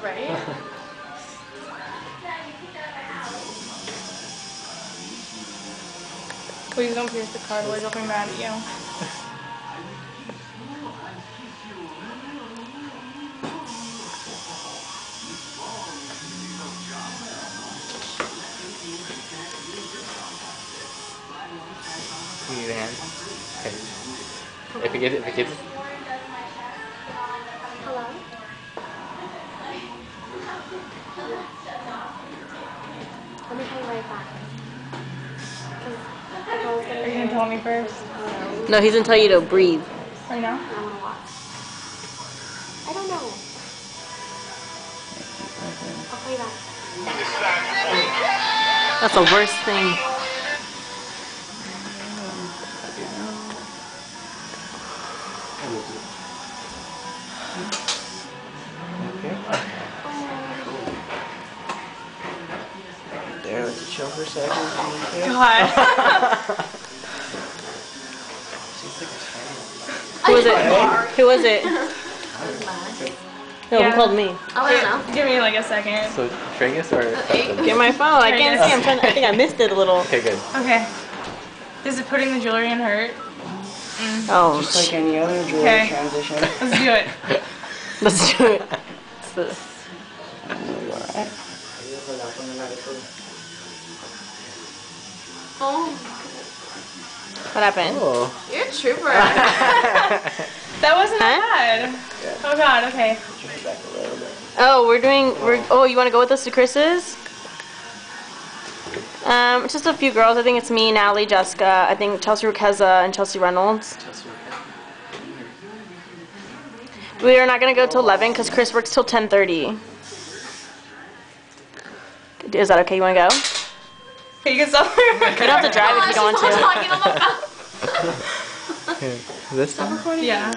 Right? Please don't pierce the cartilage. I'll be mad at you. You need a hand? Okay. If it gets. Hello? Let me call you right back. Are you gonna tell me first? No, he's gonna tell you to breathe. Right now? I want to watch. I don't know. I'll call you back. That's the worst thing. There, let's chill for a second. God. Who was it? Who was it? No, Yeah. who called me? Oh, I don't know. Give me like a second. So, Tragus or custom? Get my phone. I can't see. I think I missed it a little. Okay, good. Okay. Does it putting the jewelry in hurt? Oh, Just like any other jewelry Okay. transition. Let's do it. let's do it. It's the- Oh, What happened? Oh. you're a trooper. That wasn't bad. Oh God. Okay. Oh, oh, you want to go with us to Chris's? Just a few girls. I think it's me, Natalie, Jessica. I think Chelsea Ruqueza and Chelsea Reynolds. We are not gonna go till 11 because Chris works till 10:30. Is that okay? You wanna go? Okay, you can stop. You don't have to drive if you don't want to. Talking on the phone. This time? Yeah.